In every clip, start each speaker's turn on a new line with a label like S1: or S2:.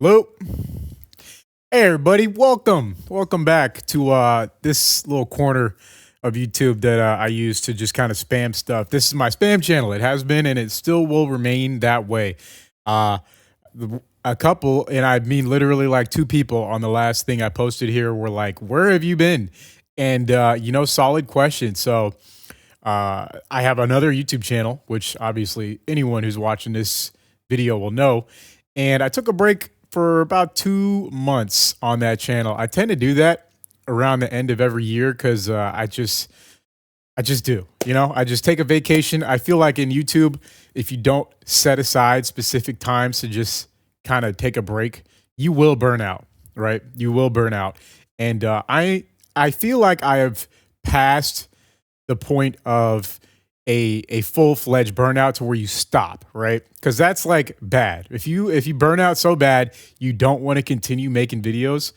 S1: Hello. Hey everybody, welcome back to this little corner of YouTube that I use to just kind of spam stuff. This is my spam channel. It has been and it still will remain that way. Uh, a couple, and I mean literally like two people on the last thing I posted here were like, "Where have you been?" And solid question. So I have another YouTube channel, which obviously anyone who's watching this video will know. And I took a break for about 2 months on that channel. I tend to do that around the end of every year because I just do. I just take a vacation. I feel like in YouTube, if you don't set aside specific times to just kind of take a break, you will burn out, right? You will burn out. And I feel like I have passed the point of a full-fledged burnout to where you stop, right? Because that's like bad. If you burn out so bad you don't want to continue making videos,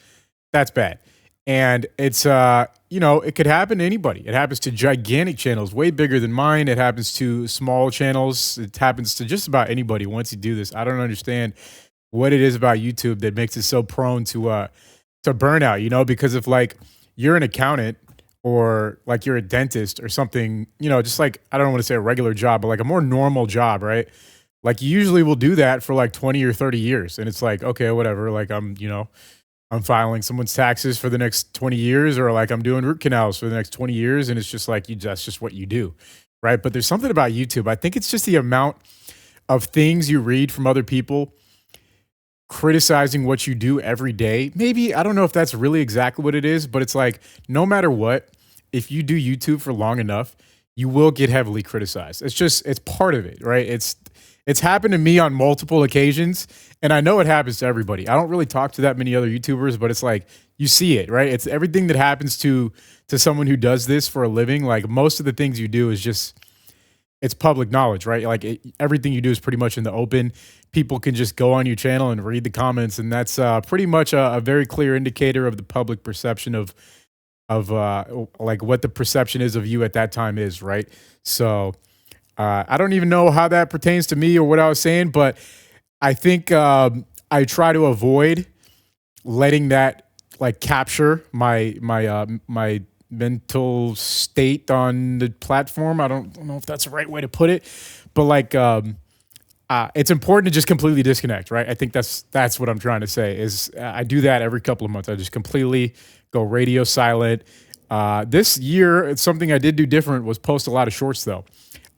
S1: that's bad. And it's it could happen to anybody. It happens to gigantic channels way bigger than mine. It happens to small channels. It happens to just about anybody once you do this. I don't understand what it is about YouTube that makes it so prone to burnout, because if like you're an accountant or like you're a dentist or something, just like I don't want to say a regular job, but like a more normal job, right? Like you usually will do that for like 20 or 30 years. And it's like, okay, whatever. Like I'm filing someone's taxes for the next 20 years, or like I'm doing root canals for the next 20 years. And it's just like that's just what you do. Right. But there's something about YouTube. I think it's just the amount of things you read from other people criticizing what you do every day. Maybe I don't know if that's really exactly what it is, but it's like no matter what, if you do YouTube for long enough, you will get heavily criticized. It's part of it, right? It's happened to me on multiple occasions, and I know it happens to everybody. I don't really talk to that many other YouTubers, but it's like you see it, right? It's everything that happens to someone who does this for a living. Like most of the things you do is just it's public knowledge, right? Like everything you do is pretty much in the open. People can just go on your channel and read the comments, and that's pretty much a very clear indicator of the public perception of like what the perception is of you at that time is, right? So I don't even know how that pertains to me or what I was saying, but I think I try to avoid letting that like capture my mental state on the platform. I don't know if that's the right way to put it, but like it's important to just completely disconnect, right? I think that's what I'm trying to say. Is I do that every couple of months. I just completely go radio silent. This year, it's something I did do different was post a lot of shorts though.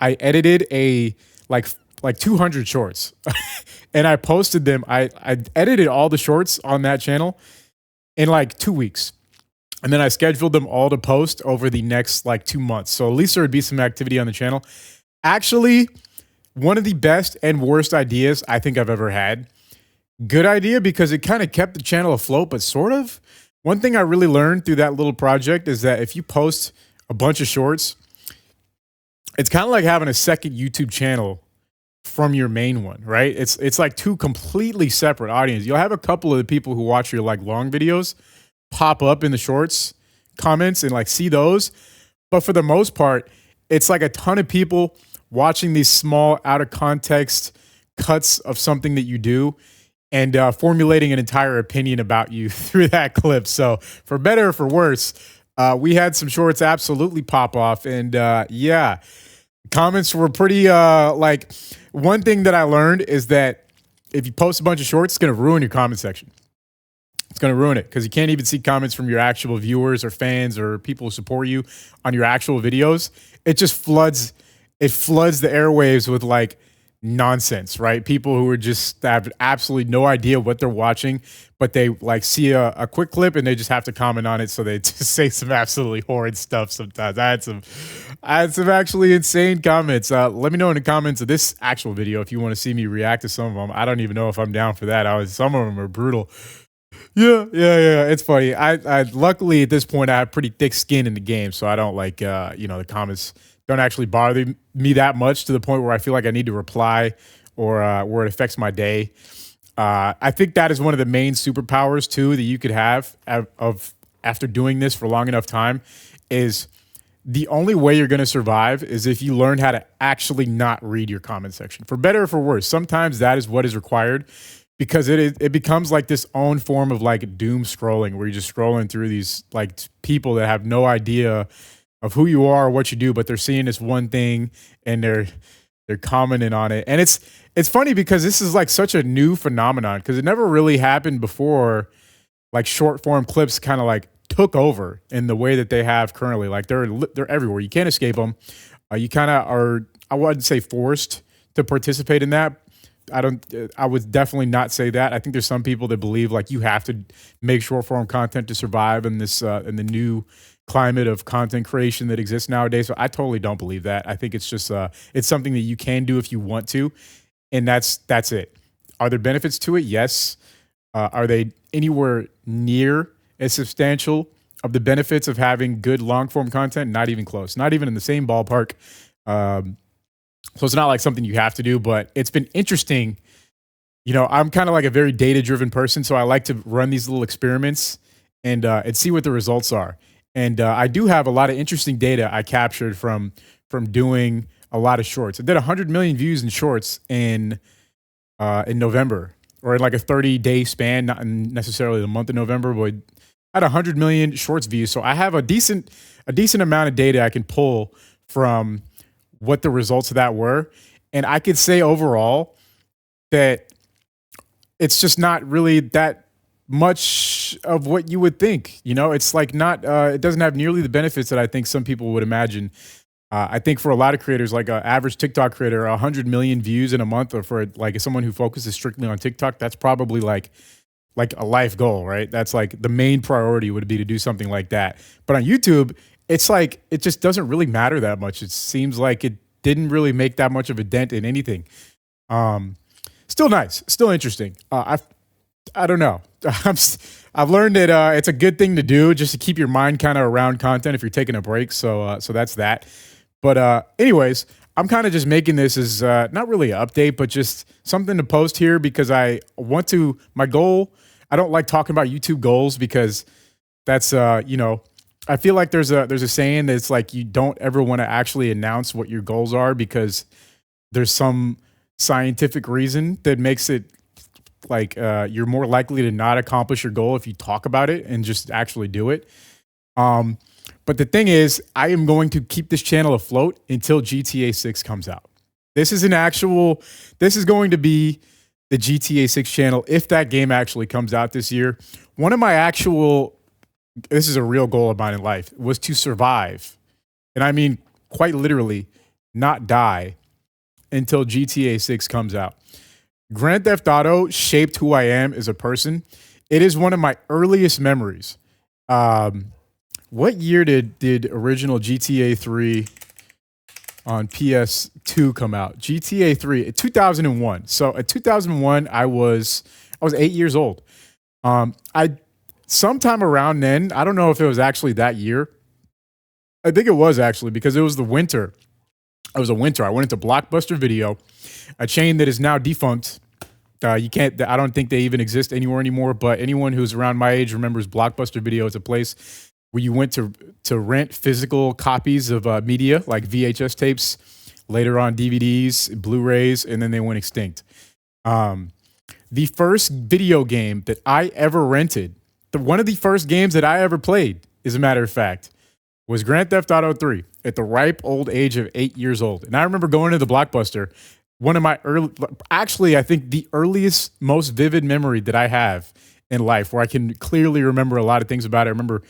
S1: I edited like like 200 shorts, and I posted them. I edited all the shorts on that channel in like 2 weeks. And then I scheduled them all to post over the next like 2 months. So at least there would be some activity on the channel. Actually, one of the best and worst ideas I think I've ever had. Good idea because it kind of kept the channel afloat, but sort of. One thing I really learned through that little project is that if you post a bunch of shorts, it's kind of like having a second YouTube channel from your main one, right? It's like two completely separate audiences. You'll have a couple of the people who watch your like long videos pop up in the shorts comments and like see those, but for the most part, it's like a ton of people watching these small out of context cuts of something that you do and formulating an entire opinion about you through that clip. So for better or for worse, we had some shorts absolutely pop off, and yeah, comments were pretty like one thing that I learned is that if you post a bunch of shorts, it's going to ruin your comment section. It's going to ruin it because you can't even see comments from your actual viewers or fans or people who support you on your actual videos. It just floods the airwaves with like nonsense, right? People who are just have absolutely no idea what they're watching, but they like see a quick clip and they just have to comment on it. So they just say some absolutely horrid stuff sometimes. I had some actually insane comments. Let me know in the comments of this actual video if you want to see me react to some of them. I don't even know if I'm down for that. Some of them are brutal. Yeah. It's funny. I luckily at this point I have pretty thick skin in the game, so I don't like the comments don't actually bother me that much to the point where I feel like I need to reply or where it affects my day. I think that is one of the main superpowers too that you could have of after doing this for long enough time is the only way you're going to survive is if you learn how to actually not read your comment section for better or for worse. Sometimes that is what is required. because it becomes like this own form of like doom scrolling where you're just scrolling through these like people that have no idea of who you are or what you do, but they're seeing this one thing and they're commenting on it. And it's funny because this is like such a new phenomenon because it never really happened before. Like short form clips kind of like took over in the way that they have currently. Like they're everywhere. You can't escape them. You kind of are. I wouldn't say forced to participate in that. I don't. I would definitely not say that. I think there's some people that believe like you have to make short form content to survive in this in the new climate of content creation that exists nowadays. So I totally don't believe that. I think it's just it's something that you can do if you want to, and that's it. Are there benefits to it? Yes. Are they anywhere near as substantial of the benefits of having good long form content? Not even close. Not even in the same ballpark. Um, so it's not like something you have to do, but it's been interesting. You know, I'm kind of like a very data driven person, so I like to run these little experiments and see what the results are. And I do have a lot of interesting data I captured from doing a lot of shorts. I did 100 million views in shorts in November, or in like a 30-day span, not necessarily the month of November, but I had 100 million shorts views. So I have a decent amount of data I can pull from what the results of that were. And I could say overall that it's just not really that much of what you would think. You know, it's like not, it doesn't have nearly the benefits that I think some people would imagine. I think for a lot of creators, like an average TikTok creator, 100 million views in a month, or for like someone who focuses strictly on TikTok, that's probably like a life goal, right? That's like the main priority would be to do something like that. But on YouTube, it's like it just doesn't really matter that much. It seems like it didn't really make that much of a dent in anything. Um, Still nice, still interesting. I don't know. I've learned that it's a good thing to do just to keep your mind kind of around content if you're taking a break. So that's that. But anyways, I'm kind of just making this as not really an update, but just something to post here because I want to. My goal. I don't like talking about YouTube goals because that's you know, I feel like there's a saying that's like you don't ever want to actually announce what your goals are because there's some scientific reason that makes it like you're more likely to not accomplish your goal if you talk about it and just actually do it. Um, but the thing is, I am going to keep this channel afloat until GTA 6 comes out. This is this is going to be the GTA 6 channel if that game actually comes out this year. One of my this is a real goal of mine in life, was to survive. And I mean, quite literally, not die until GTA 6 comes out. Grand Theft Auto shaped who I am as a person. It is one of my earliest memories. What year did original GTA 3 on PS2 come out? GTA 3, 2001. So in 2001, I was 8 years old. I sometime around then, I don't know if it was actually that year. I think it was actually because it was the winter. It was a winter. I went into Blockbuster Video, a chain that is now defunct. You can't. I don't think they even exist anywhere anymore. But anyone who's around my age remembers Blockbuster Video. It's a place where you went to rent physical copies of media like VHS tapes, later on DVDs, Blu-rays, and then they went extinct. The first video game that I ever rented, one of the first games that I ever played, as a matter of fact, was Grand Theft Auto 3 at the ripe old age of 8 years old. And I remember going to the Blockbuster. One of my actually, I think the earliest, most vivid memory that I have in life where I can clearly remember a lot of things about it. I remember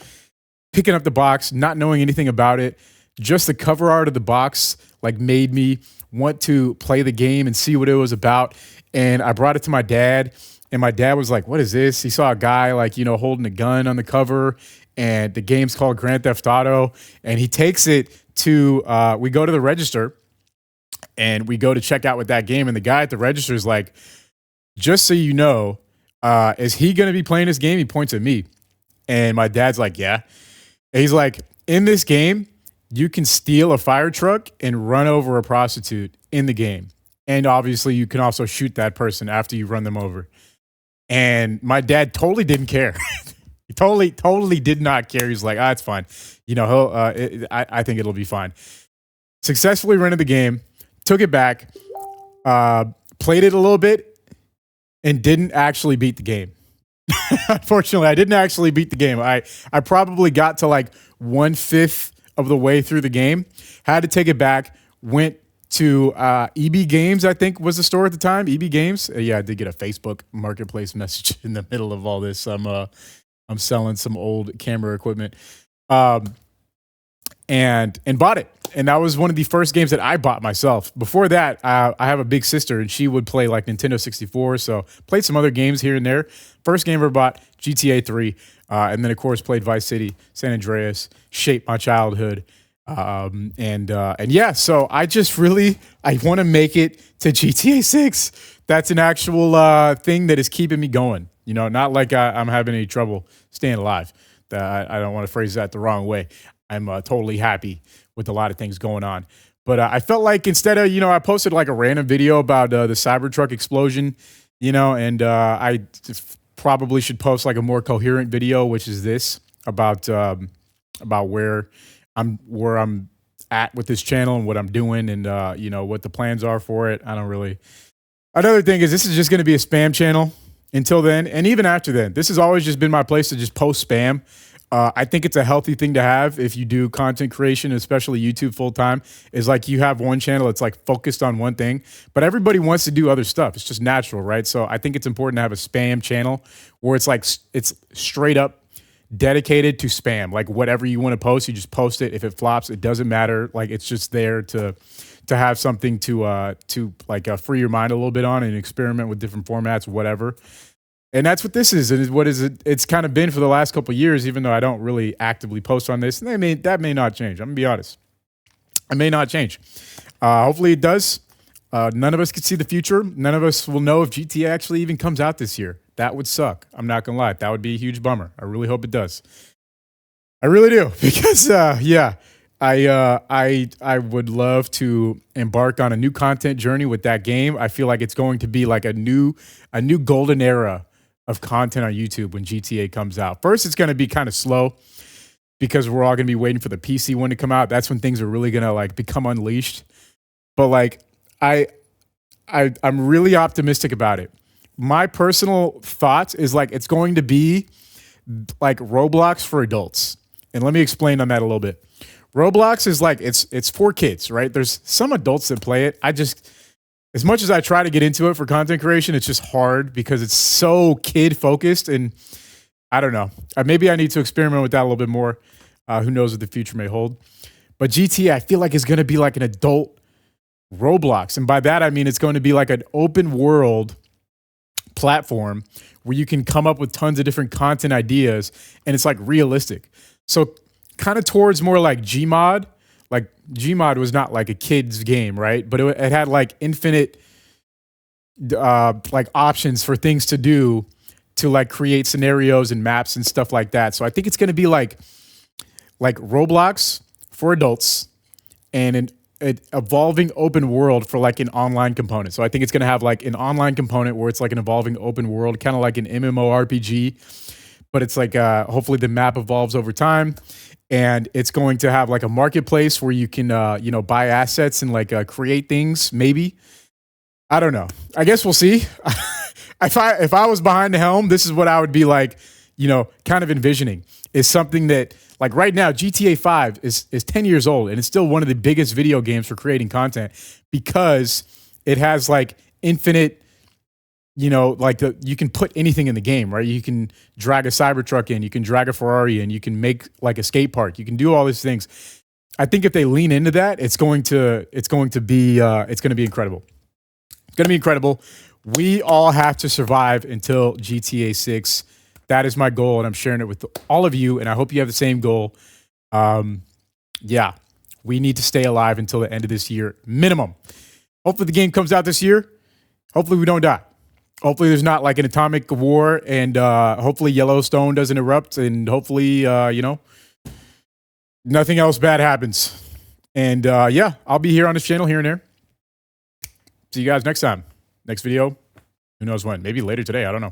S1: picking up the box, not knowing anything about it. Just the cover art of the box like made me want to play the game and see what it was about. And I brought it to my dad, and my dad was like, "What is this?" He saw a guy like, you know, holding a gun on the cover, and the game's called Grand Theft Auto. And he takes it to, we go to the register, and we go to check out with that game. And the guy at the register is like, "Just so you know, is he going to be playing this game?" He points at me. And my dad's like, "Yeah." And he's like, "In this game, you can steal a fire truck and run over a prostitute in the game. And obviously, you can also shoot that person after you run them over." And my dad totally didn't care. He totally did not care. He's like, "It's fine. You know, I think it'll be fine." Successfully rented the game, took it back, played it a little bit, and didn't actually beat the game. Unfortunately, I didn't actually beat the game. I probably got to like 1/5 of the way through the game, had to take it back, went to EB Games, I think was the store at the time. EB Games. Yeah, I did get a Facebook Marketplace message in the middle of all this. I'm selling some old camera equipment. And bought it. And that was one of the first games that I bought myself. Before that, I have a big sister, and she would play like Nintendo 64. So played some other games here and there. First game I ever bought, GTA 3. And then, of course, played Vice City, San Andreas, shaped my childhood. And yeah, so I want to make it to GTA 6. That's an actual thing that is keeping me going. You know, not like I'm having any trouble staying alive. I don't want to phrase that the wrong way. I'm totally happy with a lot of things going on. But I felt like instead of, I posted like a random video about the Cybertruck explosion, and I probably should post like a more coherent video, which is this about where I'm at with this channel and what I'm doing and, what the plans are for it. Another thing is this is just going to be a spam channel until then. And even after then, this has always just been my place to just post spam. I think it's a healthy thing to have if you do content creation, especially YouTube full time, is like you have one channel that's like focused on one thing, but everybody wants to do other stuff. It's just natural, right? So I think it's important to have a spam channel where it's like, it's straight up dedicated to spam. Like whatever you want to post, you just post it. If it flops, it doesn't matter. Like it's just there to have something to free your mind a little bit on and experiment with different formats, whatever. And that's what this is, and what is it? It's kind of been for the last couple of years, even though I don't really actively post on this. And that may not change. I'm gonna be honest. It may not change. Hopefully it does. None of us can see the future. None of us will know if GTA actually even comes out this year. That would suck. I'm not gonna lie. That would be a huge bummer. I really hope it does. I really do, because I would love to embark on a new content journey with that game. I feel like it's going to be like a new golden era of content on YouTube when GTA comes out. First, it's going to be kind of slow because we're all going to be waiting for the PC one to come out. That's when things are really going to like become unleashed. But like I'm really optimistic about it. My personal thoughts is like it's going to be like Roblox for adults. And let me explain on that a little bit. Roblox is like it's for kids, right? There's some adults that play it. As much as I try to get into it for content creation, it's just hard because it's so kid focused, and I don't know. Maybe I need to experiment with that a little bit more. Who knows what the future may hold? But GTA, I feel like is going to be like an adult Roblox, and by that I mean it's going to be like an open world platform where you can come up with tons of different content ideas, and it's like realistic. So kind of towards more like Gmod. Like Gmod was not like a kid's game, right? But it had like infinite like options for things to do to like create scenarios and maps and stuff like that. So I think it's going to be like Roblox for adults and an evolving open world for like an online component. So I think it's going to have like an online component where it's like an evolving open world, kind of like an MMORPG, but it's like hopefully the map evolves over time. And it's going to have like a marketplace where you can, buy assets and like create things. Maybe, I don't know. I guess we'll see. If I was behind the helm, this is what I would be like, kind of envisioning is something that like right now, GTA 5 is 10 years old and it's still one of the biggest video games for creating content because it has like infinite. You can put anything in the game, right? You can drag a Cybertruck in, you can drag a Ferrari in, you can make like a skate park, you can do all these things. I think if they lean into that, it's going to be incredible. It's going to be incredible. We all have to survive until GTA 6. That is my goal, and I'm sharing it with all of you, and I hope you have the same goal. We need to stay alive until the end of this year, minimum. Hopefully the game comes out this year. Hopefully we don't die. Hopefully there's not like an atomic war, and hopefully Yellowstone doesn't erupt, and hopefully, nothing else bad happens. And I'll be here on this channel here and there. See you guys next time. Next video. Who knows when? Maybe later today. I don't know.